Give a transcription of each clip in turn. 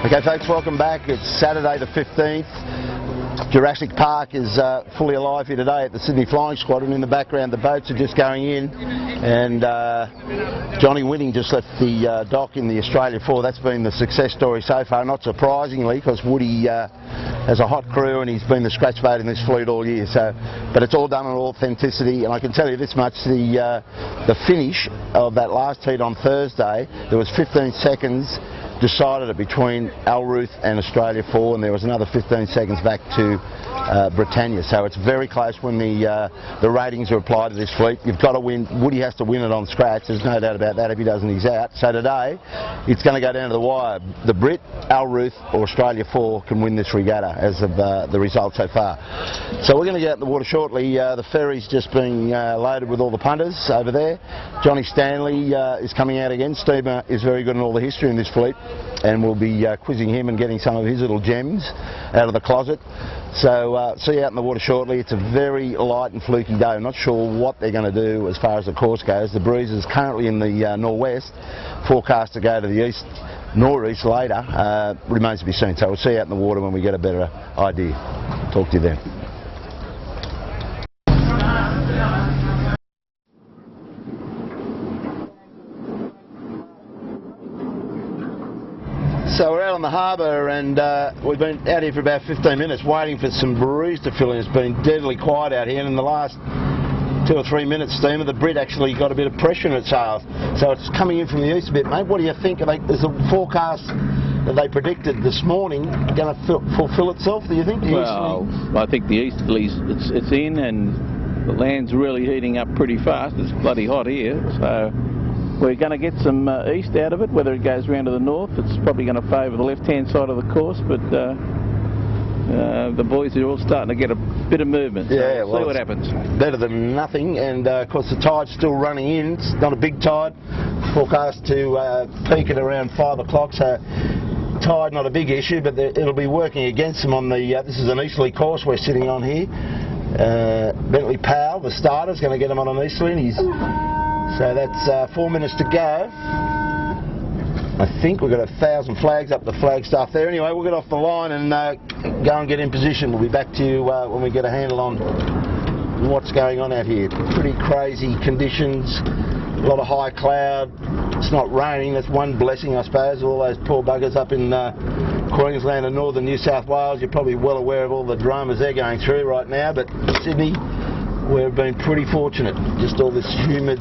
Okay folks, welcome back. It's Saturday the 15th. Jurassic Park is fully alive here today at the Sydney Flying Squadron. In the background the boats are just going in, and Johnny Winning just left the dock in the Australia 4. That's been the success story so far, not surprisingly, because Woody has a hot crew and he's been the scratch boat in this fleet all year. But it's all done in authenticity, and I can tell you this much, the finish of that last heat on Thursday, there was 15 seconds decided it between Alruth and Australia 4, and there was another 15 seconds back to Britannia. So it's very close when the ratings are applied to this fleet. You've got to win. Woody has to win it on scratch. There's no doubt about that. If he doesn't, he's out. So today, it's going to go down to the wire. The Brit, Alruth or Australia 4 can win this regatta as of the result so far. So we're going to get out in the water shortly. The ferry's just being loaded with all the punters over there. Johnny Stanley is coming out again. Steamer is very good in all the history in this fleet, and we'll be quizzing him and getting some of his little gems out of the closet. So see you out in the water shortly. It's a very light and fluky day. I'm not sure what they're going to do as far as the course goes. The breeze is currently in the northwest, forecast to go to the east, northeast later. Remains to be seen. So we'll see you out in the water when we get a better idea. Talk to you then. So we're out on the harbour, and we've been out here for about 15 minutes waiting for some breeze to fill in. It's been deadly quiet out here, and in the last 2 or 3 minutes, Steamer, the Brit actually got a bit of pressure in its sails. So it's coming in from the east a bit, mate. What do you think? Is the forecast that they predicted this morning going to fulfil itself, do you think? Well, I think the easterlies, it's in, and the land's really heating up pretty fast. It's bloody hot here, so we're going to get some east out of it. Whether it goes round to the north, it's probably going to favour the left-hand side of the course, but the boys are all starting to get a bit of movement. So yeah, we'll see what happens. Better than nothing, and of course the tide's still running in. It's not a big tide, forecast to peak at around 5 o'clock, so tide not a big issue, but it'll be working against them on the, this is an easterly course we're sitting on here. Bentley Powell, the starter, is going to get him on an easterly, and so that's 4 minutes to go. I think we've got 1,000 flags up the flagstaff there. Anyway, we'll get off the line and go and get in position. We'll be back to you when we get a handle on what's going on out here. Pretty crazy conditions, a lot of high cloud. It's not raining, that's one blessing I suppose. All those poor buggers up in Queensland and northern New South Wales, you're probably well aware of all the dramas they're going through right now, but Sydney, we've been pretty fortunate. Just all this humid,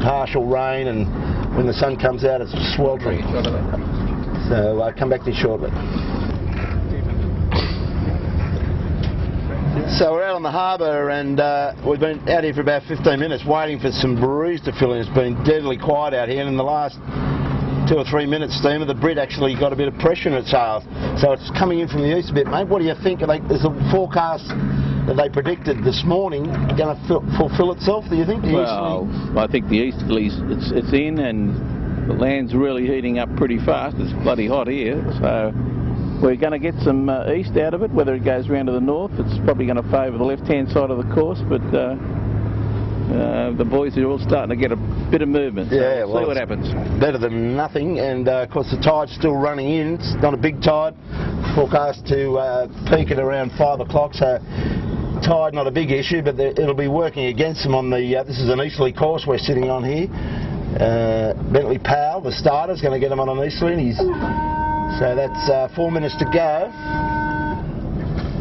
partial rain, and when the sun comes out, it's sweltering. So I'll come back to you shortly. So we're out on the harbour, and we've been out here for about 15 minutes waiting for some breeze to fill in. It's been deadly quiet out here, and in the last 2 or 3 minutes, Steamer, the Brit actually got a bit of pressure in its sails. So it's coming in from the east a bit, mate. What do you think? Is the forecast that they predicted this morning going to fulfil itself, do you think? Well, I think the easterlies, it's in, and the land's really heating up pretty fast. It's bloody hot here, so we're going to get some east out of it. Whether it goes round to the north, it's probably going to favour the left-hand side of the course, but the boys are all starting to get a bit of movement. So yeah, we'll see what happens. Better than nothing, and of course the tide's still running in. It's not a big tide, forecast to peak at around 5 o'clock, so tide not a big issue, but it'll be working against them on the, this is an easterly course we're sitting on here. Bentley Powell, the starter, is going to get him on an easterly, and so that's 4 minutes to go.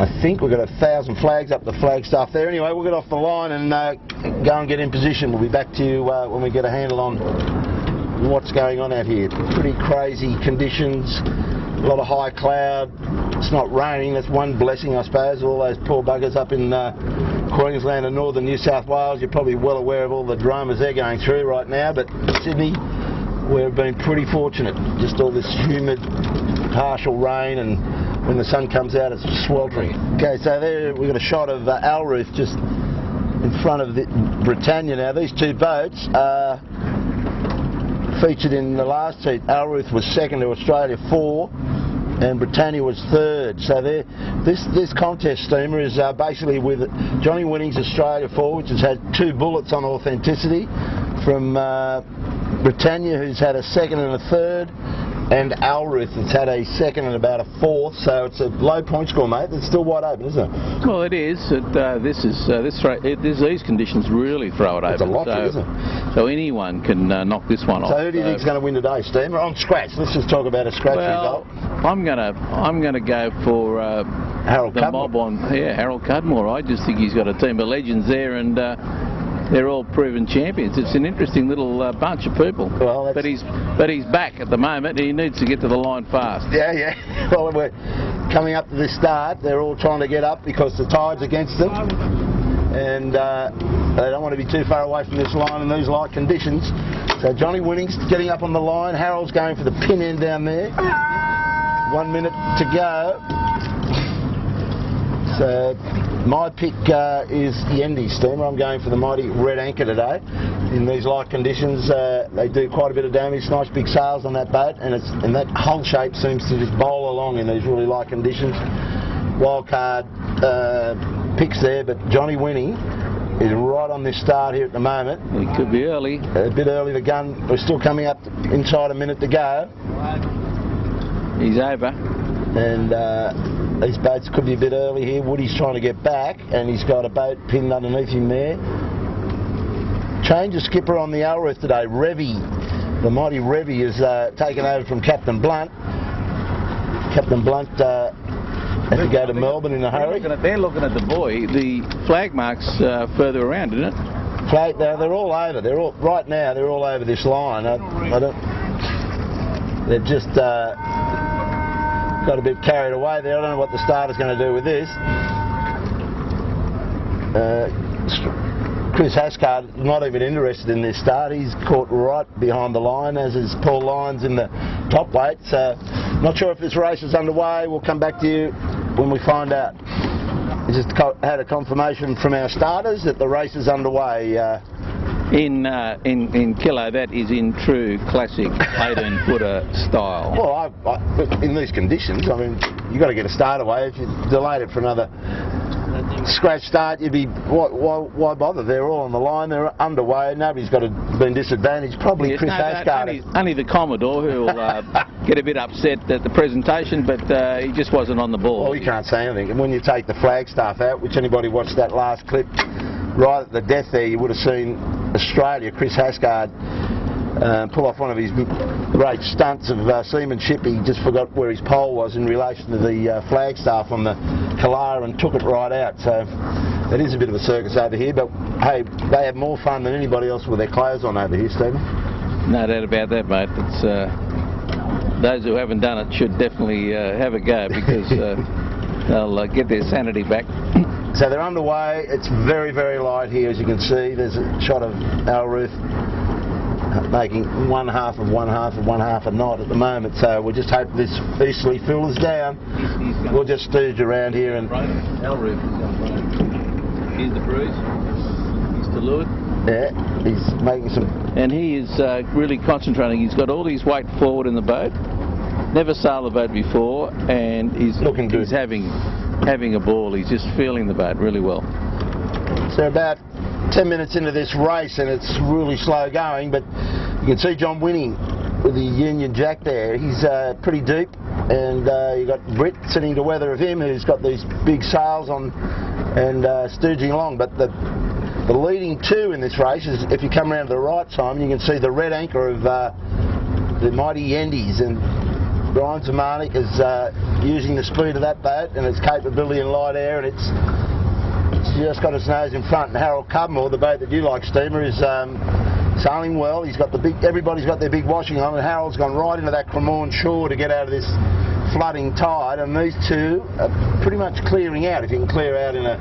I think we've got 1,000 flags up the flagstaff there. Anyway, we'll get off the line and go and get in position. We'll be back to you when we get a handle on what's going on out here. Pretty crazy conditions, a lot of high cloud. It's not raining, that's one blessing I suppose. All those poor buggers up in Queensland and northern New South Wales, you're probably well aware of all the dramas they're going through right now, but Sydney, we've been pretty fortunate. Just all this humid, partial rain, and when the sun comes out, it's sweltering. Okay, so there we've got a shot of Alruth just in front of the Britannia. Now these two boats are featured in the last heat. Alruth was second to Australia 4, and Britannia was third. So this contest, Steamer, is basically with Johnny Winning's Australia 4, which has had 2 bullets on authenticity from Britannia, who's had a second and a third, and Alruth, that's had a second and about a fourth. So it's a low point score, mate. It's still wide open, isn't it? Well, it is. These conditions really throw it open. It's a lot, isn't it? So anyone can knock this one off. So who do you think's going to win today, Steamer? On scratch. Let's just talk about a scratch result. I'm gonna go for Harold the Cudmore. mob on. Yeah, Harold Cudmore. I just think he's got a team of legends there, and they're all proven champions. It's an interesting little bunch of people. Well, but he's back at the moment. He needs to get to the line fast. Yeah. Well, we're coming up to this start. They're all trying to get up because the tide's against them, and they don't want to be too far away from this line in these light conditions. So Johnny Winning's getting up on the line. Harold's going for the pin end down there. 1 minute to go. So my pick is Yendi, Steamer. I'm going for the mighty Red Anchor today. In these light conditions, they do quite a bit of damage. Nice big sails on that boat, and that hull shape seems to just bowl along in these really light conditions. Wild card picks there, but Johnny Winning is right on this start here at the moment. He could be early. A bit early the gun. We're still coming up inside a minute to go. He's over. And these boats could be a bit early here. Woody's trying to get back, and he's got a boat pinned underneath him there. Change of skipper on the Alruth today. Revy, the mighty Revy, is taken over from Captain Blunt. Captain Blunt had to go to Melbourne in a hurry. They're looking at the buoy. The flag mark's further around, isn't it? Flag, they're all over. Right now. They're all over this line. I don't. They've just got a bit carried away there. I don't know what the starter's going to do with this. Chris Hascard not even interested in this start. He's caught right behind the line, as is Paul Lyons in the top weight. So not sure if this race is underway. We'll come back to you when we find out. We just had a confirmation from our starters that the race is underway. In Kilo, that is in true classic 18-footer style. Well, in these conditions, I mean, you've got to get a start away. If you delayed it for another scratch start, you'd be, why bother? They're all on the line, they're underway, nobody's been disadvantaged. Probably Chris Ashcard. Only the Commodore who will get a bit upset at the presentation, but he just wasn't on the ball. Well, you can't say anything. And when you take the Flagstaff out, which anybody watched that last clip, right at the death there, you would have seen Australia, Chris Hascard, pull off one of his great stunts of seamanship. He just forgot where his pole was in relation to the Flagstaff on the Kalara and took it right out. So it is a bit of a circus over here, but hey, they have more fun than anybody else with their clothes on over here, Stephen. No doubt about that, mate. It's, those who haven't done it should definitely have a go, because they'll get their sanity back. So they're underway. It's very, very light here, as you can see. There's a shot of Alruth making one half of one half a knot at the moment. So we'll just hope this easterly filters down. We'll just stooge around here and. Alruth is here's the bruise. Mr. Lewis. Yeah, he's making some. And he is really concentrating. He's got all his weight forward in the boat. Never sailed a boat before, and he's looking good. He's having a ball. He's just feeling the boat really well. So about 10 minutes into this race, and it's really slow going, but you can see John Winning with the Union Jack there. He's pretty deep, and you got Britt sitting to weather of him, who's got these big sails on and stooging along. But the leading two in this race is, if you come around to the right, Simon, you can see the Red Anchor of the mighty Yendies, and Brian Zamanik is using the speed of that boat and its capability in light air, and it's just got its nose in front. And Harold Cudmore, the boat that you like, Steamer, is sailing well. He's got everybody's got their big washing on, and Harold's gone right into that Cremorne shore to get out of this flooding tide, and these two are pretty much clearing out. If you can clear out in a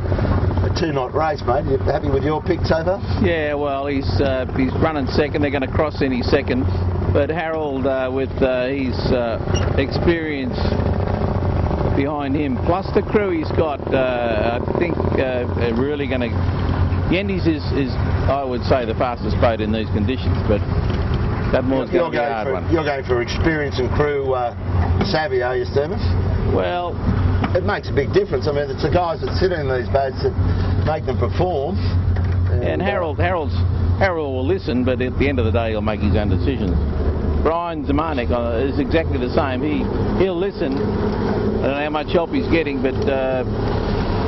2-knot race, mate. You happy with your pick so far? Yeah, well, he's running second. They're going to cross any second. But Harold, with his experience behind him, plus the crew he's got, I think really going to. Yendies is, I would say, the fastest boat in these conditions, but Cudmore's going to be a hard one. You're going for experience and crew savvy, are you, Stephen? Well, it makes a big difference. I mean, it's the guys that sit in these boats that make them perform. And Harold's Harold will listen, but at the end of the day he'll make his own decisions. Brian Zemanek is exactly the same. He'll listen. I don't know how much help he's getting, but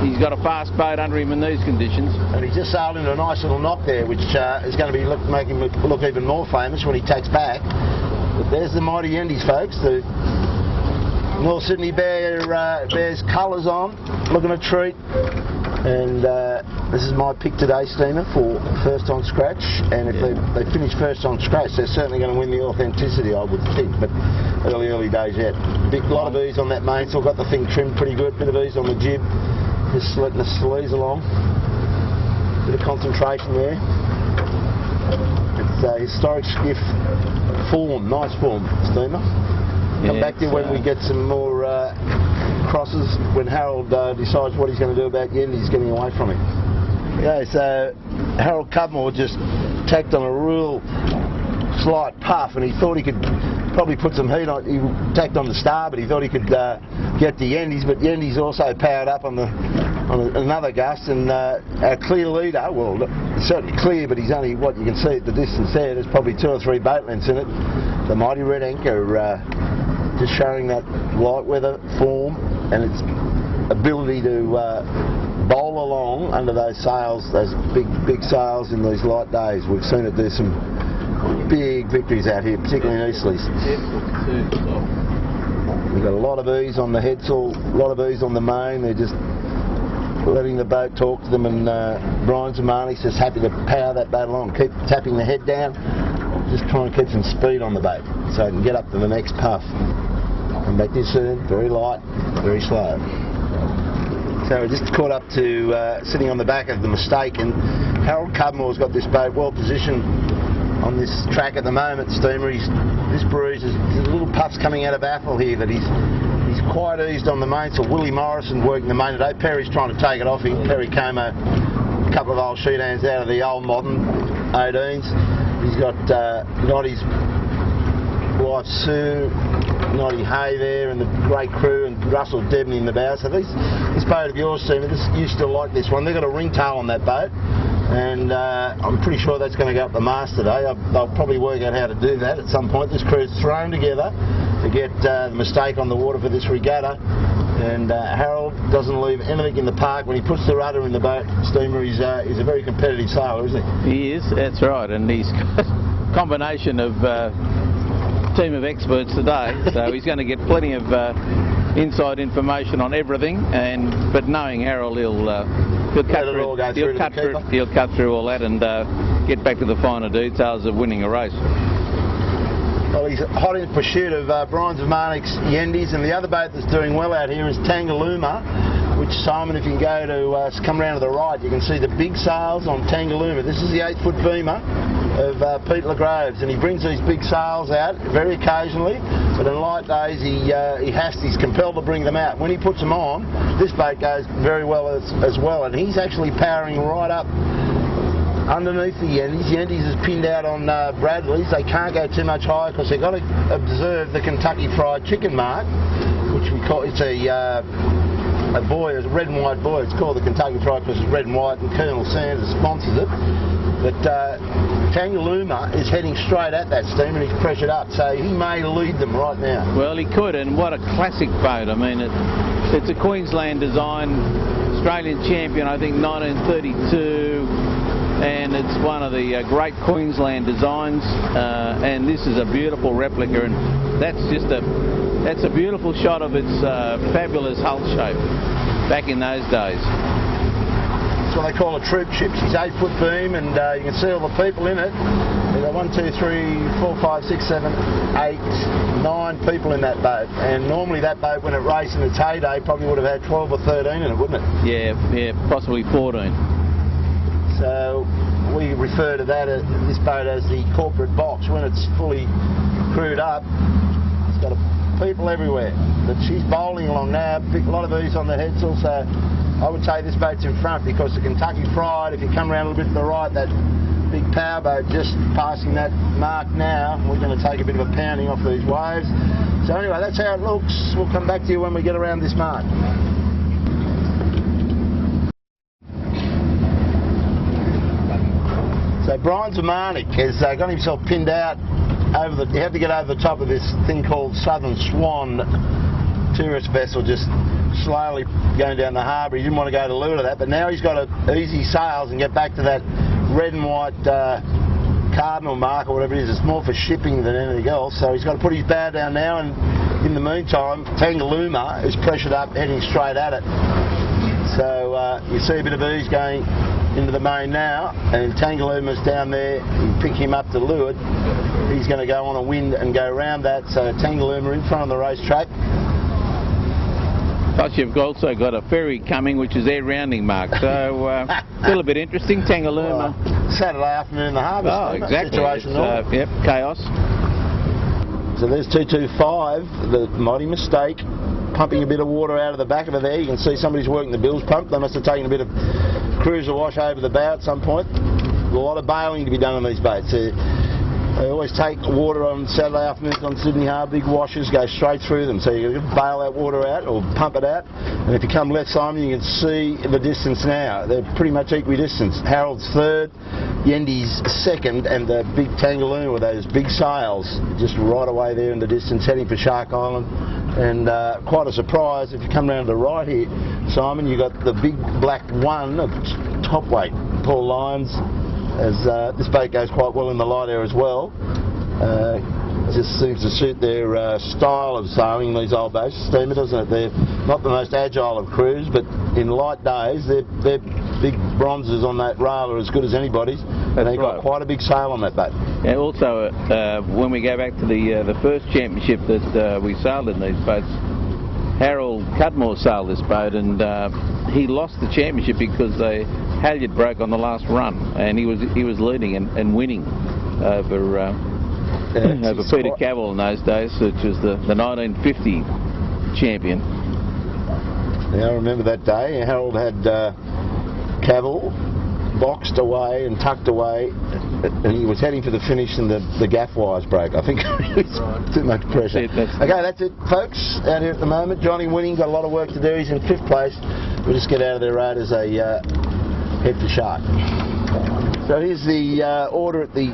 he's got a fast boat under him in these conditions. And he's just sailed into a nice little knock there, which is going to be make him look even more famous when he takes back. But there's the mighty Yendies, folks. The North Sydney Bears colours on, looking a treat. And this is my pick today, Steamer, for first on scratch. And if they finish first on scratch, they're certainly going to win the authenticity, I would think. But early days yet. Big lot of ease on that mainsail, got the thing trimmed pretty good. Bit of ease on the jib, just letting the sleeves along. Bit of concentration there. It's a historic skiff form, nice form, Steamer. Come back to you when we get some more crosses, when Harold decides what he's going to do about Yendies getting away from him. Okay, so Harold Cudmore just tacked on a real slight puff, and he thought he could probably put some heat on. He tacked on the starboard. He thought he could get the Yendies, but Yendies also powered up on another gust, and our clear leader, well, certainly clear, but he's only, what you can see at the distance there, there's probably 2 or 3 boat lengths in it. The mighty Red Anchor just showing that light weather form and its ability to bowl along under those sails, those big sails in these light days. We've seen it do some big victories out here, particularly in Eastleys. We've got a lot of ease on the headsail, a lot of ease on the main. They're just letting the boat talk to them, and Brian Zemanik's just happy to power that boat along, keep tapping the head down, just trying to keep some speed on the boat so it can get up to the next puff. Come back to you soon, very light, very slow. So we're just caught up to sitting on the back of the Mistake, and Harold Cudmore's got this boat well positioned on this track at the moment, Steamer. This breeze, there's little puffs coming out of Athol here that he's quite eased on the mainsail. Willie Morrison working the main today. Perry's trying to take it off him. Perry came a couple of old sheet hands out of the old modern 18s. He's got Noddy's wife Sue, Noddy Hay there, and the great crew, and Russell Debney in the bow. So this boat of yours, Steamer, you still like this one. They've got a ringtail on that boat, and I'm pretty sure that's going to go up the mast today. They'll probably work out how to do that at some point. This crew's thrown together to get the Mistake on the water for this regatta, and Harold doesn't leave anything in the park. When he puts the rudder in the boat, Steamer, he's a very competitive sailor, isn't he? He is, that's right, and he's got a combination of team of experts today, so he's going to get plenty of inside information on everything, but knowing Harold, he'll cut through all that and get back to the finer details of winning a race. Well, he's hot in pursuit of Brian Zemanik's Yendies, and the other boat that's doing well out here is Tangalooma, which, Simon, if you can go to come round to the right, you can see the big sails on Tangalooma. This is the 8-foot beamer of Pete LaGroves, and he brings these big sails out very occasionally, but in light days he's compelled to bring them out. When he puts them on, this boat goes very well as well, and he's actually powering right up underneath the Yendies. Yendies is pinned out on Bradley's. They can't go too much higher because they've got to observe the Kentucky Fried Chicken mark, which we call, it's a buoy, a red and white buoy. It's called the Kentucky Fried because it's red and white, and Colonel Sanders sponsors it. But Tangalooma is heading straight at that steam, and he's pressured up, so he may lead them right now. Well, he could, and what a classic boat. I mean, it's a Queensland design, Australian champion, I think 1932, and it's one of the great Queensland designs, and this is a beautiful replica, and that's a beautiful shot of its fabulous hull shape back in those days. That's what they call a troop ship. She's 8-foot beam, and you can see all the people in it. There are 1, 2, 3, 4, 5, 6, 7, 8, 9 people in that boat, and normally that boat, when it raced in its heyday, probably would have had 12 or 13 in it, wouldn't it? Yeah, possibly 14. So we refer to this boat as the corporate box. When it's fully crewed up, it's got people everywhere. But she's bowling along now, a lot of ease on the headsail, so I would say this boat's in front, because the Kentucky Fried, if you come around a little bit to the right, that big power boat just passing that mark now, we're going to take a bit of a pounding off these waves. So anyway, that's how it looks. We'll come back to you when we get around this mark. So Brian Zamanek has got himself pinned out over he had to get over the top of this thing called Southern Swan tourist vessel, just slowly going down the harbour. He didn't want to go to leeward of that, but now he's got to easy sails and get back to that red and white cardinal mark or whatever it is. It's more for shipping than anything else, so he's got to put his bow down now, and in the meantime Tangalooma is pressured up, heading straight at it. So you see a bit of ease going into the main now, and Tangalooma's down there. You pick him up to leeward. He's going to go on a wind and go around that, so Tangalooma in front of the racetrack. Plus you've also got a ferry coming, which is their rounding mark, so still a bit interesting. Tangalooma. Well, Saturday afternoon in the harbour. Oh, exactly. Yep, chaos. So there's 225, the mighty mistake, pumping a bit of water out of the back of it there. You can see somebody's working the bilge pump. They must have taken a bit of cruiser wash over the bow at some point. A lot of bailing to be done on these boats. They always take water on Saturday afternoons on Sydney Harbour, big washers go straight through them, so you can bail that water out or pump it out. And if you come left, Simon, you can see the distance now. They're pretty much equidistant. Harold's third, Yendy's second, and the big Tangalooma with those big sails just right away there in the distance, heading for Shark Island. And quite a surprise, if you come round to the right here, Simon, you got the big black one of top weight, Paul Lyons, as this boat goes quite well in the light air as well. Just seems to suit their style of sailing, these old boats, steamer, doesn't it? They're not the most agile of crews, but in light days, their big bronzes on that rail are as good as anybody's. And they've got quite a big sail on that boat. And also, when we go back to the first championship that we sailed in these boats, Harold Cudmore sailed this boat, and he lost the championship because the halyard broke on the last run, and he was leading and winning over Peter Cavell in those days, which was the 1950 champion. Yeah, I remember that day. Harold had Cavell boxed away and tucked away, and he was heading for the finish, and the gaff wires broke. I think it was too much pressure. Okay, that's it, folks, out here at the moment. Johnny Winning got a lot of work to do. He's in 5th place. We'll just get out of their road as they head for Shark. So here's the order at the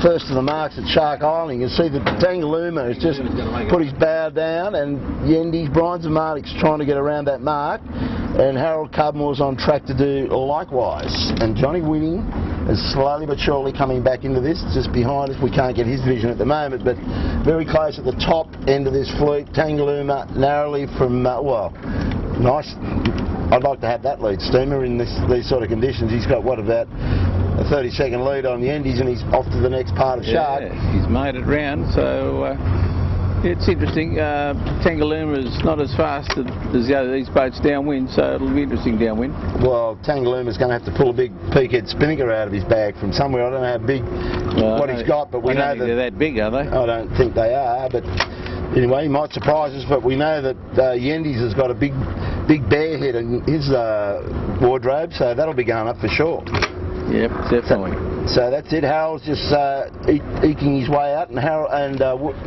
first of the marks at Shark Island. You can see that Tangalooma has just put his bow down, and Yendy's, Brian Zamanek's trying to get around that mark, and Harold Cudmore's on track to do likewise. And Johnny Winning is slowly but surely coming back into this. It's just behind us. We can't get his vision at the moment, but very close at the top end of this fleet. Tangalooma narrowly from, well, nice. I'd like to have that lead steamer in these sort of conditions. He's got, what, about a 30-second lead on the Yendy's, and he's off to the next part of Shark. Yeah, he's made it round, so it's interesting. Tangalooma is not as fast as these boats downwind, so it'll be interesting downwind. Well, Tangalooma's going to have to pull a big peakhead Spinnaker out of his bag from somewhere. I don't know how big what he's got, but we know that they're that big, are they? I don't think they are, but anyway, he might surprise us. But we know that Yendy's has got a big bear head in his wardrobe, so that'll be going up for sure. Yep, definitely. So that's it. Harold's just eking his way out, and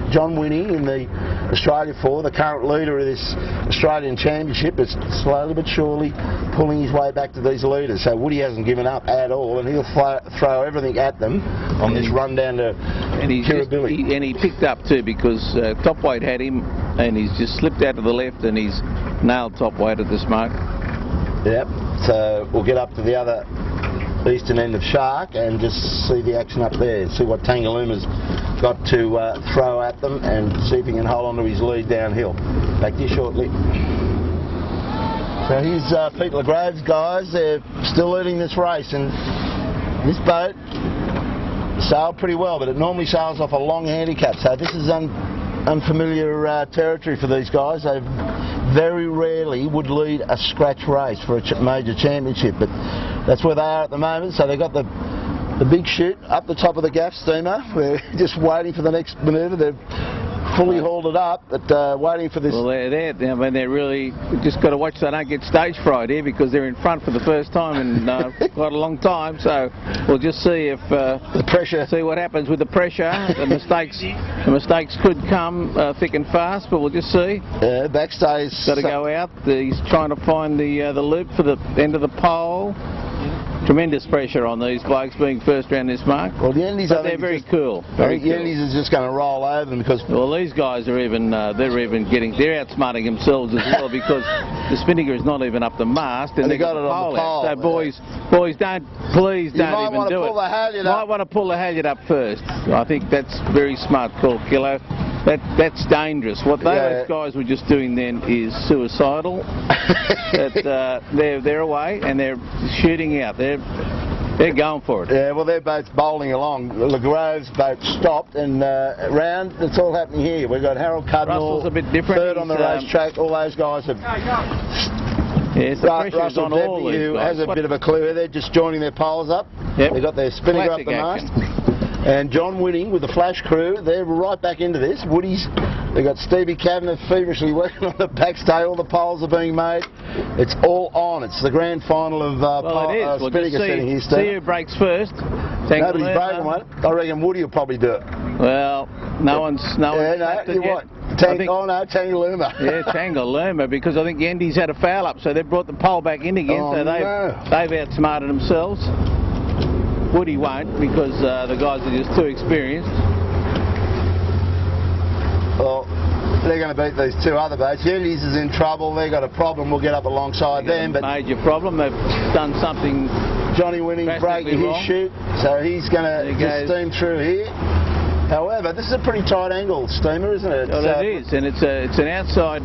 John Winning in the Australia 4, the current leader of this Australian Championship, is slowly but surely pulling his way back to these leaders. So Woody hasn't given up at all, and he'll throw everything at them on this run down to Kirribilli. And he picked up too, because Topweight had him, and he's just slipped out to the left, and he's nailed Topweight at this mark. Yep. So we'll get up to the other eastern end of Shark and just see the action up there, see what Tangalooma's got to throw at them, and see if he can hold on to his lead downhill. Back to you shortly. So here's Pete LaGrove's guys. They're still leading this race, and this boat sailed pretty well, but it normally sails off a long handicap, so this is unfamiliar territory for these guys. They very rarely would lead a scratch race for a major championship, but that's where they are at the moment. So they've got the big chute up the top of the gaff steamer. We're just waiting for the next manoeuvre. They've fully hauled it up, but waiting for this. Well, they're really just got to watch they don't get stage fright here, because they're in front for the first time in quite a long time. So we'll just see if the pressure. See what happens with the pressure. The mistakes could come thick and fast, but we'll just see. Backstay's got to go out. He's trying to find the loop for the end of the pole. tremendous pressure on these blokes being first round this mark. Well, the Yendies, but they're very cool. Very cool. The Yendies is just going to roll over them because... Well, these guys are even, they're outsmarting themselves as well because the Spinnaker is not even up the mast and they got it on the pole. So boys, please don't even do it. You might want to pull the halyard up first. I think that's very smart call, Kilo. That's dangerous. What those guys were just doing then is suicidal. They're away and they're shooting out. They're going for it. Yeah, well, they're both bowling along. LeGrove's boat stopped and round. It's all happening here. We've got Harold Cudmore, Russell's a bit different. Third on the racetrack. All those guys have... Yes, the pressure's on all these guys. Has a bit of a clue here. They're just joining their poles up. Yep. They've got their Spinnaker up the mast. And John Winning with the flash crew, they're right back into this. Woody's, they've got Stevie Kavanagh feverishly working on the backstay. All the poles are being made. It's all on. It's the grand final of Spinnaker setting here, Steve. See who breaks first. Nobody's broken one. I reckon Woody will probably do it. Well, no one's what? Tangaluma. Yeah, Tangaluma, because I think Yendi's had a foul up, so they've brought the pole back in again, so they've outsmarted themselves. Woody won't, because the guys are just too experienced. Well, they're going to beat these two other boats. Yendi's is in trouble. They've got a problem. We'll get up alongside them. But major problem. They've done something. Johnny Winning breaking his chute, so he's going to steam through here. However, this is a pretty tight angle steamer, isn't it? Well, it is, and it's an outside.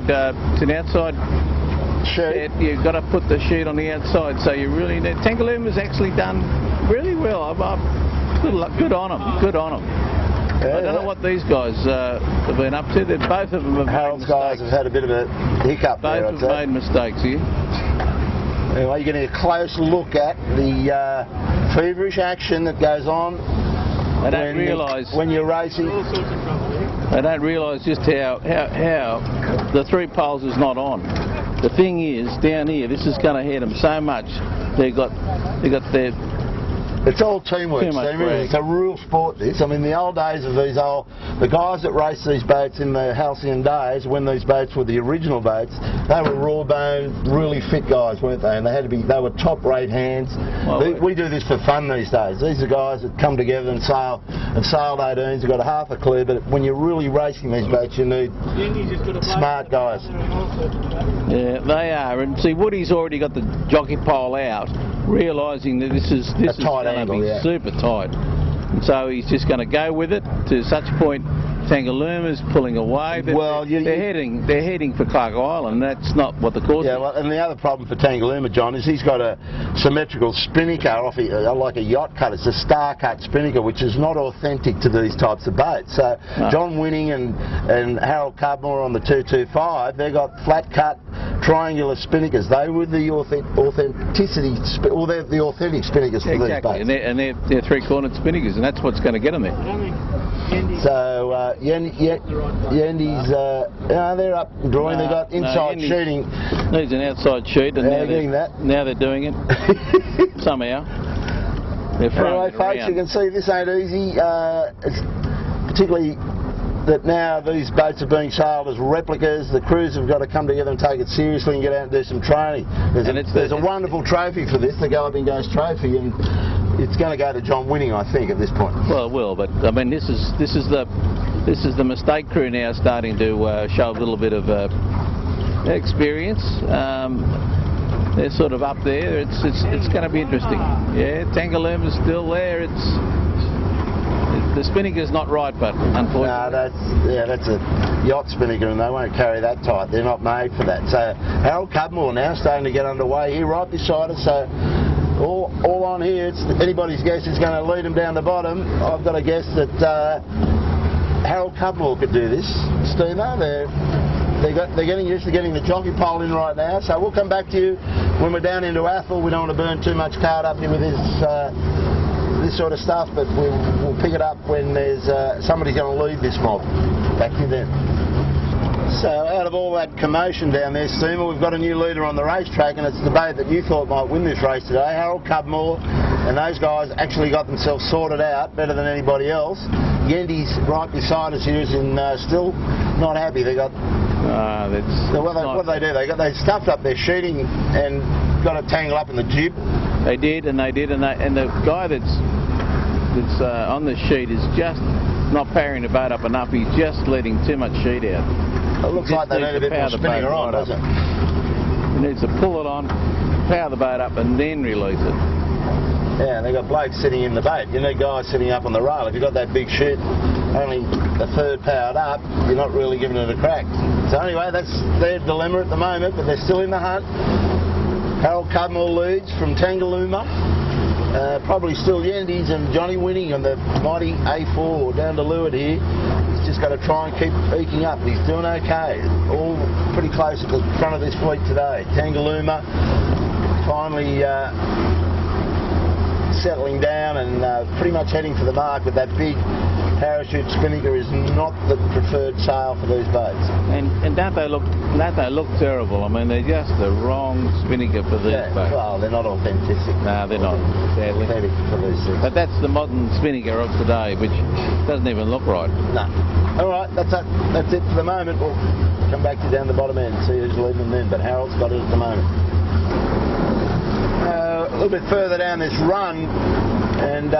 Chute. You've got to put the chute on the outside, so you really need. Tangaluma's actually done really well. Good on them. Good on them. I don't know what these guys have been up to. Both of them have Harold's guys have had a bit of a hiccup there. Both have made mistakes here. Anyway, you're getting a close look at the feverish action that goes on. They don't realise when you're racing. They don't realise just how the three poles is not on. The thing is, down here, this is going to hurt them so much. They got their. It's all teamwork, Steve. It's a real sport, this. I mean, the old days of the guys that raced these boats in the halcyon days, when these boats were the original boats, they were raw-boned, really fit guys, weren't they? And they were top-rate hands. Well, we do this for fun these days. These are guys that come together and sailed 18s, have got a half a clue, but when you're really racing these boats, you need smart guys. Yeah, they are. And see, Woody's already got the jockey pole out, realising that this is going to be super tight. And so he's just going to go with it to such a point. Tangaluma's pulling away. Well, they're heading for Clark Island. That's not what the course is. Well, and the other problem for Tangaluma, John, is he's got a symmetrical Spinnaker off like a yacht cut. It's a star cut Spinnaker, which is not authentic to these types of boats. So John Winning and Harold Cudmore on the 225, they've got flat cut triangular Spinnakers. They were the authenticity, or they're the authentic Spinnakers for these boats. And they're three-cornered Spinnakers, and that's what's going to get them there. So Yendi's, they're up and drawing. They've got inside shooting. Needs an outside shoot, and now they're doing it somehow. They're anyway, folks, you can see this ain't easy. It's particularly that now these boats are being sailed as replicas. The crews have got to come together and take it seriously and get out and do some training. There's a wonderful trophy for this, the Galloping Ghost Trophy, and it's going to go to John Winning, I think, at this point. Well, it will, but I mean, this is the mistake crew now starting to show a little bit of experience. They're sort of up there. It's going to be interesting. Yeah, Tangaluma's still there. The Spinnaker's not right, but unfortunately. No, that's a yacht Spinnaker, and they won't carry that tight. They're not made for that. So Harold Cudmore now starting to get underway here, right beside us. So all on here. It's anybody's guess who's going to lead them down the bottom. I've got to guess that Harold Cudmore could do this. Steamer, they're getting used to getting the jockey pole in right now. So we'll come back to you when we're down into Athol. We don't want to burn too much card up here with this sort of stuff, but we'll pick it up when there's somebody's going to lead this mob. Back to you then. So out of all that commotion down there, Steamer, we've got a new leader on the racetrack, and it's the boat that you thought might win this race today, Harold Cudmore, and those guys actually got themselves sorted out better than anybody else. Yendi's right beside us here is still not happy. They got what do they do? They stuffed up their sheeting and got it tangled up in the jib. They did, and the guy that's on the sheet is just not powering the boat up enough. He's just letting too much sheet out. It looks like they need a bit more Spinnaker on, doesn't it? He needs to pull it on, power the boat up, and then release it. Yeah, and they've got blokes sitting in the boat. You need guys sitting up on the rail. If you've got that big chute, only a third powered up, you're not really giving it a crack. So anyway, that's their dilemma at the moment, but they're still in the hunt. Harold Cudmore leads from Tangalooma. Probably still Yendies and Johnny Winning on the mighty A4 down to leeward here. He's just got to try and keep eking up. He's doing okay. All pretty close at the front of this fleet today. Tangalooma finally settling down and pretty much heading for the mark with that big parachute. Spinnaker is not the preferred sail for these boats. And don't they look terrible? I mean, they're just the wrong Spinnaker for these boats. Well, they're not authentic. No, they're not. Sadly. Authentic for these things. But that's the modern Spinnaker of today, which doesn't even look right. No. All right, that's it for the moment. We'll come back to down the bottom end, see who's leading them then. But Harold's got it at the moment. A little bit further down this run, and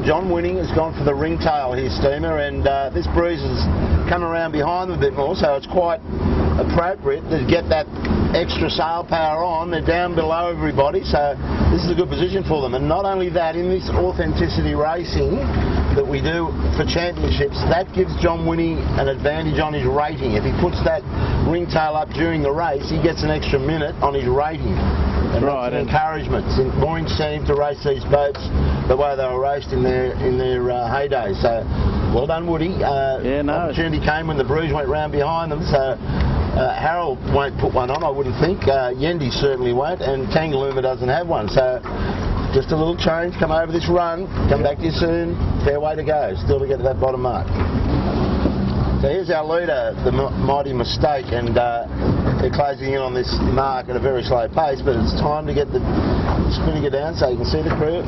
John Winning has gone for the ringtail here, steamer, and this breeze has come around behind them a bit more, so it's quite appropriate to get that extra sail power on. They're down below everybody, so this is a good position for them. And not only that, in this authenticity racing that we do for championships, that gives John Winning an advantage on his rating. If he puts that ringtail up during the race, he gets an extra minute on his rating. And right, that's an encouragement. It's more incentive to race these boats the way they were raced in their heyday. So, well done, Woody. Opportunity came when the breeze went round behind them. So, Harold won't put one on, I wouldn't think. Yendi certainly won't, and Tangalooma doesn't have one. So, just a little change. Come over this run. Come back to you soon. Fair way to go. Still to get to that bottom mark. So here's our leader, the mighty Mistake, and they're closing in on this mark at a very slow pace, but it's time to get the Spinnaker down so you can see the crew.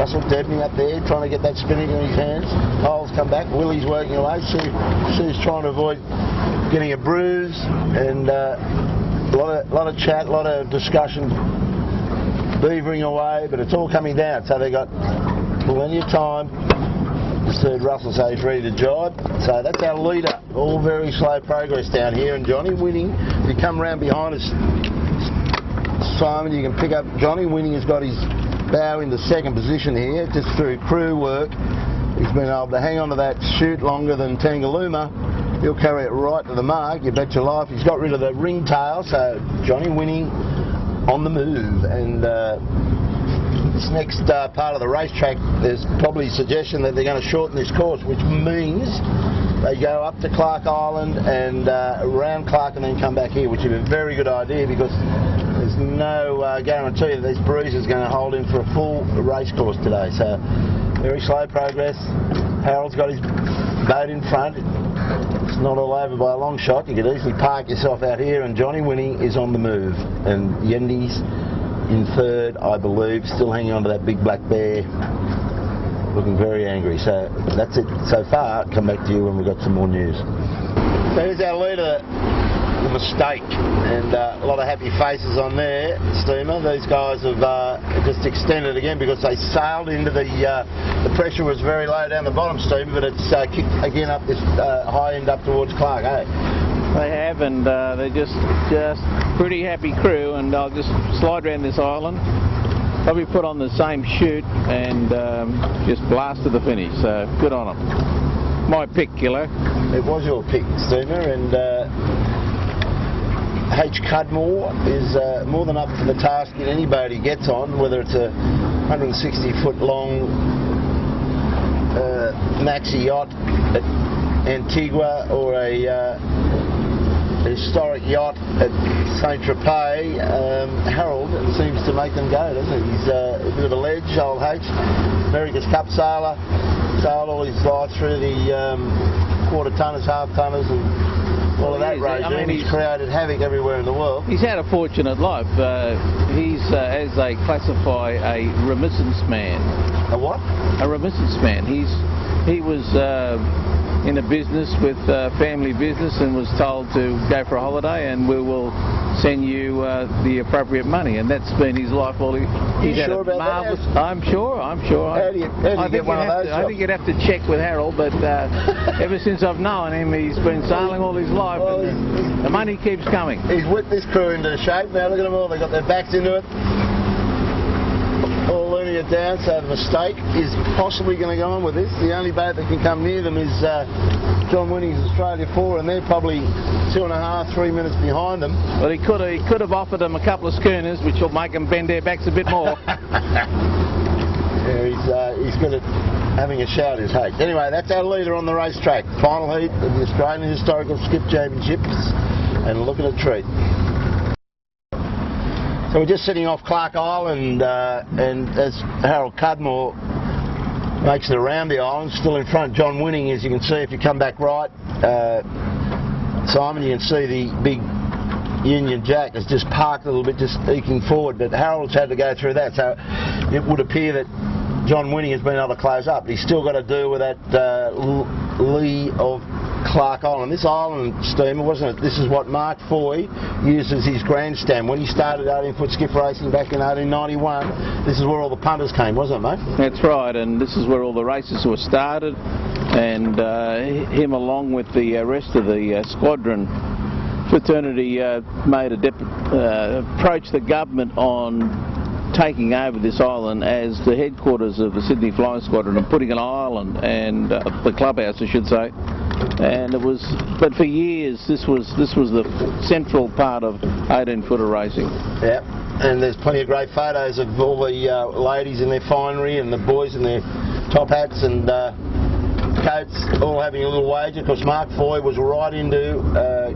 Russell Debney up there trying to get that Spinnaker in his hands. Cole's come back, Willie's working away. Sue's trying to avoid getting a bruise, and a lot of chat, a lot of discussion, beavering away, but it's all coming down, so they've got plenty of time. Just heard Russell say he's ready to jibe. So that's our leader. All very slow progress down here. And Johnny Winning, if you come round behind us, Simon, you can pick up Johnny Winning has got his bow in the second position here, just through crew work. He's been able to hang on to that chute longer than Tangalooma. He'll carry it right to the mark, you bet your life. He's got rid of the ringtail, so Johnny Winning on the move. And this next part of the racetrack, there's probably a suggestion that they're going to shorten this course, which means they go up to Clark Island and around Clark and then come back here, which is a very good idea because there's no guarantee that this breeze is going to hold him for a full race course today. So very slow progress. Harold's got his boat in front. It's not all over by a long shot. You could easily park yourself out here, and Johnny Winning is on the move. And Yendi's in third, I believe, still hanging on to that big black bear, looking very angry. So that's it so far. Come back to you when we've got some more news. So here's our leader, the Mistake, and a lot of happy faces on there, steamer. These guys have just extended again because they sailed into the pressure was very low down the bottom, steamer, but it's kicked again up this high end up towards Clark, eh? They have, and they're just pretty happy crew, and I'll just slide around this island, probably put on the same chute and just blast to the finish, so good on them. My pick, Kilo. It was your pick, steamer, and H. Cudmore is more than up for the task in any boat he gets on, whether it's a 160-foot long maxi yacht at Antigua or a historic yacht at Saint-Tropez. Harold seems to make them go, doesn't he? He's a bit of a ledge, old H. America's Cup sailor, sailed all his life through the quarter-tonners, half-tonners and all of that regime. I mean, he's created havoc everywhere in the world. He's had a fortunate life. He's, as they classify, a remittance man. A what? A remittance man. He was in a business with family business and was told to go for a holiday, and we will send you the appropriate money, and that's been his life. All he's had sure a marvellous. I'm sure. How do you get one of those I think you'd have to check with Harold, but ever since I've known him, he's been sailing all his life, Well, and the money keeps coming. He's whipped this crew into shape now. Look at them all. They've got their backs into it. All leaning it down, so the mistake is possibly going to go on with this. The only boat that can come near them is John Winning's Australia 4, and they're probably 2.5, 3 minutes behind them. But he could have offered them a couple of schooners, which will make them bend their backs a bit more. Yeah, he's good at having a shout his hate. Anyway, that's our leader on the racetrack. Final heat of the Australian Historical Skiff Championships, and look at a treat. So we're just sitting off Clark Island, and as Harold Cudmore makes it around the island, still in front, John Winning, as you can see if you come back right, Simon, you can see the big Union Jack has just parked a little bit, just eking forward, but Harold's had to go through that, so it would appear that John Winning has been able to close up. He's still got to deal with that lee of Clark Island. This island steamer, wasn't it? This is what Mark Foy used as his grandstand. When he started 18-foot skiff racing back in 1891, this is where all the punters came, wasn't it, mate? That's right, and this is where all the races were started, and him along with the rest of the squadron fraternity made a approached the government on taking over this island as the headquarters of the Sydney Flying Squadron and putting an island and the clubhouse, I should say. And it was, but for years this was the central part of 18-footer racing. Yeah, and there's plenty of great photos of all the ladies in their finery and the boys in their top hats and coats, all having a little wager, because Mark Foy was right into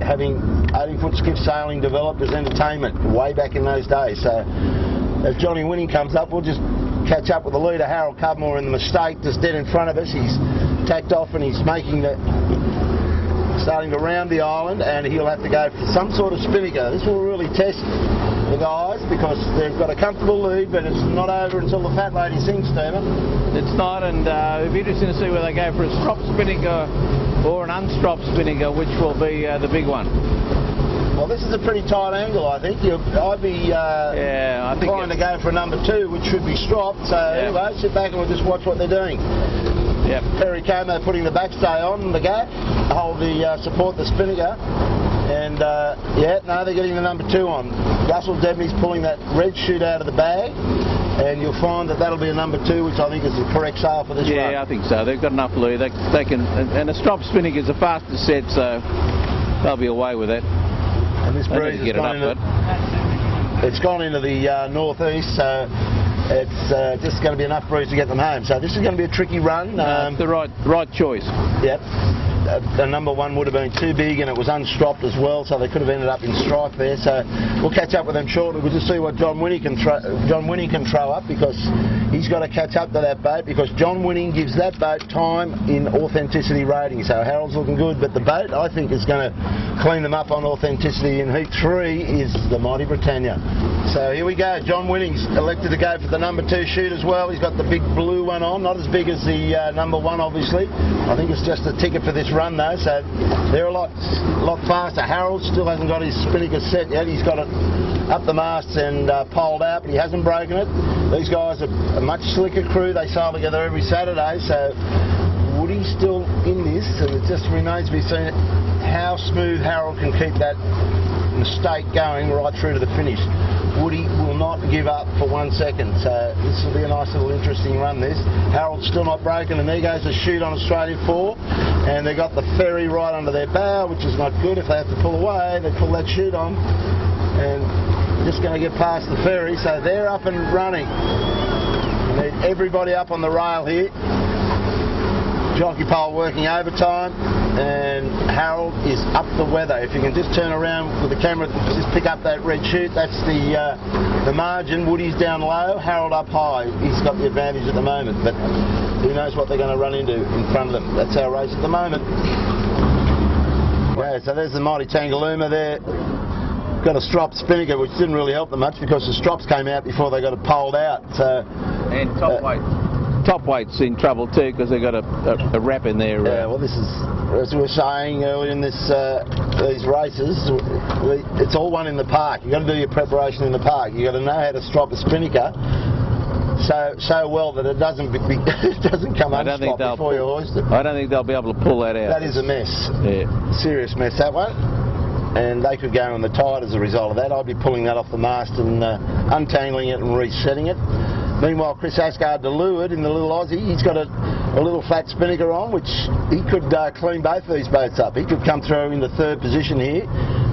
having 18-foot skiff sailing developed as entertainment way back in those days. So as Johnny Winning comes up, we'll just catch up with the leader, Harold Cudmore, in the mistake, just dead in front of us. He's tacked off and he's starting to round the island, and he'll have to go for some sort of Spinnaker. This will really test the guys, because they've got a comfortable lead, but it's not over until the fat lady sings, Stephen. It's not, and it'll be interesting to see whether they go for a strop Spinnaker or an unstrop Spinnaker, which will be the big one. Well, this is a pretty tight angle, I think. I'd be inclined to go for a number 2, which should be stropped. So anyway, sit back and we'll just watch what they're doing. Yep. Perry Como putting the backstay on the gap, support the Spinnaker, and they're getting the number 2 on. Russell Debney's pulling that red chute out of the bag, and you'll find that that'll be a number 2, which I think is the correct sail for this run. Yeah, I think so. They've got enough lead. They can, and a strop Spinnaker is the fastest set, so they'll be away with it. And this breeze has gone into the northeast, so it's just going to be enough breeze to get them home. So this is going to be a tricky run. It's the right choice. Yep. The number 1 would have been too big, and it was unstropped as well, so they could have ended up in strife there. So we'll catch up with them shortly. We'll just see what John Winning can throw up, because he's got to catch up to that boat, because John Winning gives that boat time in authenticity rating. So Harold's looking good, but the boat I think is going to clean them up on authenticity in Heat 3 is the Mighty Britannia. So here we go. John Winning's elected to go for the number 2 chute as well. He's got the big blue one on, not as big as the number 1 obviously. I think it's just a ticket for this run though, so they're a lot faster. Harold still hasn't got his Spinnaker set yet. He's got it up the masts and poled out, but he hasn't broken it. These guys are a much slicker crew. They sail together every Saturday, so Woody's still in this, and it just remains to be seen how smooth Harold can keep that mistake going right through to the finish. Woody will not give up for 1 second, so this will be a nice little interesting run, this. Harold's still not broken, and there goes the chute on Australia 4, and they've got the ferry right under their bow, which is not good. If they have to pull away, they pull that chute on, and they're just going to get past the ferry, so they're up and running. We need everybody up on the rail here. Jockey pole working overtime, and Harold is up the weather. If you can just turn around with the camera, just pick up that red chute, that's the margin. Woody's down low, Harold up high. He's got the advantage at the moment, but who knows what they're going to run into in front of them. That's our race at the moment. Yeah, so there's the Mighty Tangalooma there. Got a strop Spinnaker, which didn't really help them much, because the strops came out before they got it poled out. So, and top weight. top weight's in trouble too because they've got a wrap in there. Yeah, well, this is, as we were saying earlier in this these races, it's all one in the park. You've got to do your preparation in the park. You've got to know how to strop a Spinnaker so well that it doesn't it doesn't come unstopped before you hoist it. I don't think they'll be able to pull that out. That is a mess. Yeah. Serious mess, that one. And they could go on the tide as a result of that. I'd be pulling that off the mast and untangling it and resetting it. Meanwhile, Chris Asgard, the leeward in the little Aussie, he's got a little flat Spinnaker on, which he could clean both of these boats up. He could come through in the third position here,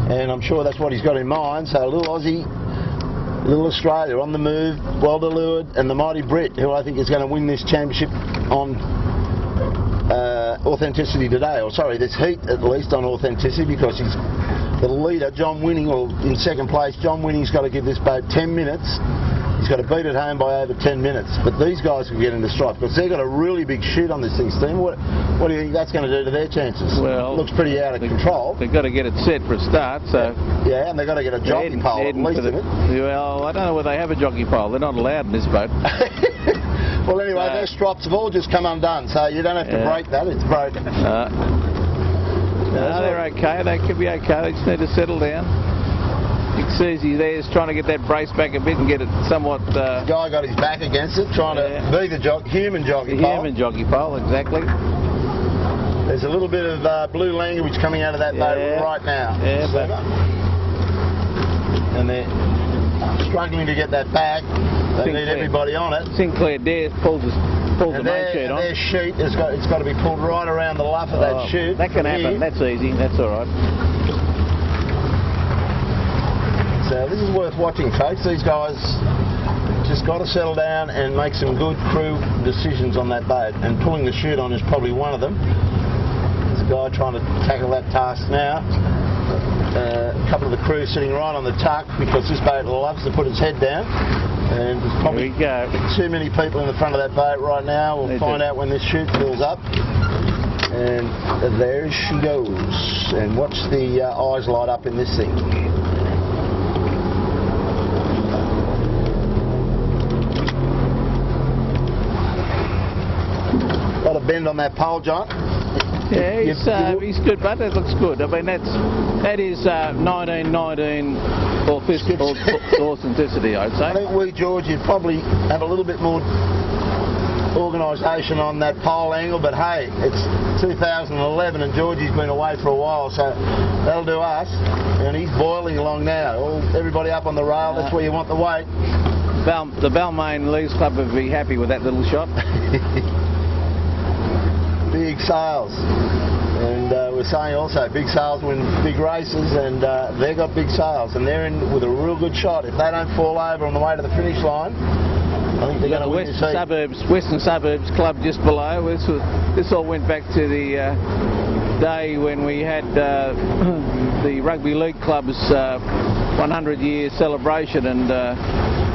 and I'm sure that's what he's got in mind. So a little Aussie, little Australia on the move, well leeward, and the mighty Brit, who I think is going to win this championship on authenticity today, or sorry, this heat at least on authenticity, because he's the leader, John Winning, or in second place. John Winning's got to give this boat 10 minutes. He's got to beat it home by over 10 minutes. But these guys can get into stripe because they've got a really big chute on this thing, Steve. What do you think that's going to do to their chances? Well, it looks pretty out of control. They've got to get it set for a start, so... Yeah, and they've got to get a jockey pole at least in it. Well, I don't know whether they have a jockey pole. They're not allowed in this boat. Well, anyway, their strops have all just come undone, so you don't have to break that. It's broken. No, they're okay. They could be okay. They just need to settle down. Big Susie there's trying to get that brace back a bit and get it somewhat... The guy got his back against it, trying to be the human jockey pole. Human jockey pole, exactly. There's a little bit of blue language coming out of that boat right now. Yeah, but... And they're struggling to get that back. They need everybody on it. Sinclair Dare pulls the main chute on. Their chute, it's got to be pulled right around the luff of that chute. That can happen. That's easy. That's all right. So this is worth watching, folks. These guys just got to settle down and make some good crew decisions on that boat. And pulling the chute on is probably one of them. There's a guy trying to tackle that task now. A couple of the crew sitting right on the tuck because this boat loves to put its head down. And there's probably too many people in the front of that boat right now. We'll find out when this chute fills up. And there she goes. And watch the eyes light up in this thing. Got a bend on that pole, John. Yeah, he's good, but that looks good. I mean, that is 1919 authenticity, I'd say. I think we, George, you'd probably have a little bit more organisation on that pole angle, but hey, it's 2011 and Georgie's been away for a while, so that'll do us. And he's boiling along now. Everybody up on the rail, that's where you want the weight. The Balmain Leagues Club would be happy with that little shot. Big sails, and we're saying also big sails win big races, and they've got big sails and they're in with a real good shot. If they don't fall over on the way to the finish line, I think they're going to win this heat. Western Suburbs Club just below. This all went back to the day when we had the Rugby League Club's 100-year celebration, and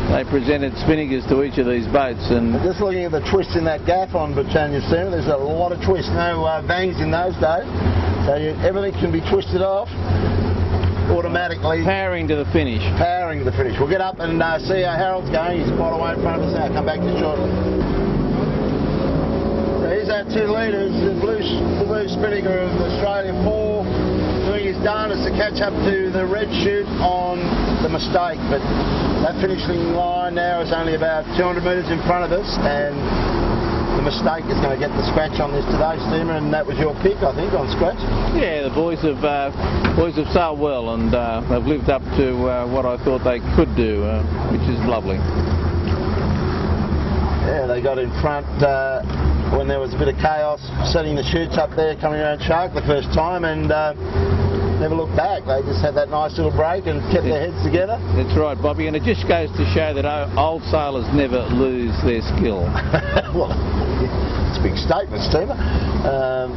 they presented Spinnakers to each of these boats. And just looking at the twist in that gaff on Britannia steamer, there's a lot of twist. No vangs in those days, so everything can be twisted off automatically. Powering to the finish. Powering to the finish. We'll get up and see how Harold's going. He's quite away in front of us now. I'll come back to you shortly. So here's our 2 leaders, the blue Spinnaker of Australia, Paul, doing his darnest to catch up to the red chute on the Mistake, but that finishing line now is only about 200 metres in front of us, and the Mistake is going to get the scratch on this today, steamer, and that was your pick, I think, on scratch. Yeah, the boys have sailed well, and they've lived up to what I thought they could do, which is lovely. Yeah, they got in front when there was a bit of chaos setting the chutes up there coming around Shark the first time, and never looked back. They just had that nice little break and kept their heads together. That's right, Bobby, and it just goes to show that old sailors never lose their skill. Well, it's a big statement, steamer.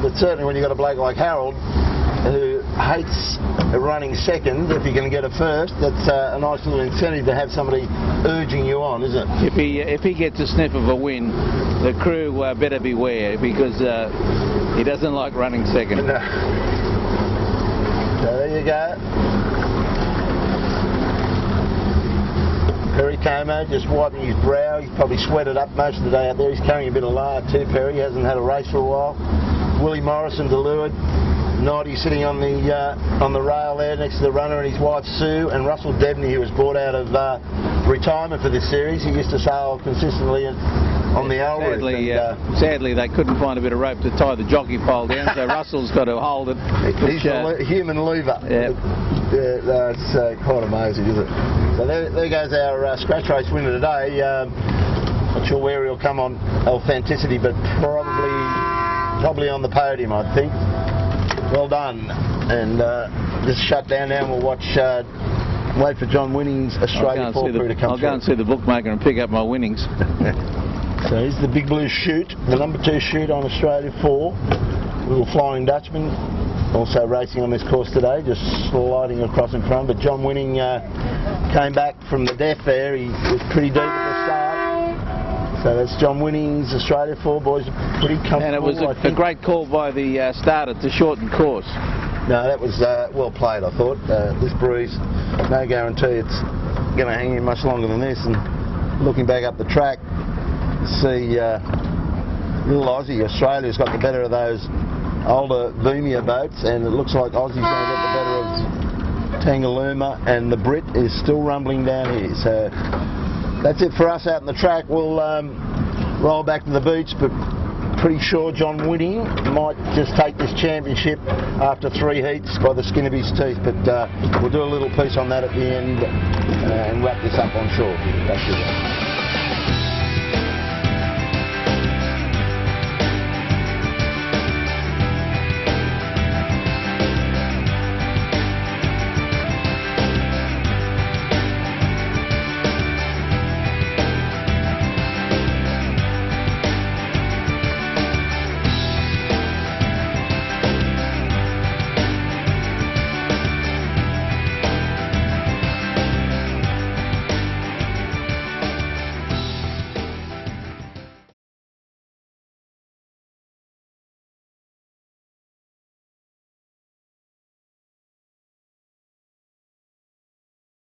But certainly when you've got a bloke like Harold who hates running second, if you can get a first, that's a nice little incentive to have somebody urging you on, isn't it? If he gets a sniff of a win, the crew better beware, because he doesn't like running second. No. So there you go. Very Como, just wiping his brow. He's probably sweated up most of the day out there. He's carrying a bit of lard too, Perry. He hasn't had a race for a while. Willie Morrison to leeward. Noddy sitting on the rail there next to the runner, and his wife Sue, and Russell Debney, who was brought out of retirement for this series. He used to sail consistently on the Elwood. Sadly, they couldn't find a bit of rope to tie the jockey pole down, so Russell's got to hold it. He's a human lever. Yeah. That's quite amazing, isn't it? So there goes our scratch race winner today. Not sure where he'll come on Authenticity, but probably on the podium, I think. Well done. And just shut down now and we'll watch, wait for John Winning's Australia 4 crew to come I'll go and see the bookmaker and pick up my winnings. So here's the big blue chute, the number 2 chute on Australia 4. Little Flying Dutchman, also racing on this course today, just sliding across in front. But John Winning came back from the death there. He was pretty deep at the start. So that's John Winning's Australia 4. Boys are pretty comfortable. And it was a great call by the starter to shorten course. No, that was well played, I thought. This breeze, no guarantee it's going to hang in much longer than this. And looking back up the track, see little Aussie, Australia's got the better of those older boomier boats, and it looks like Aussie's going to get the better of Tangalooma, and the Brit is still rumbling down here. So that's it for us out on the track. We'll roll back to the beach, but pretty sure John Winning might just take this championship after 3 heats by the skin of his teeth. But we'll do a little piece on that at the end and wrap this up on shore. That's it.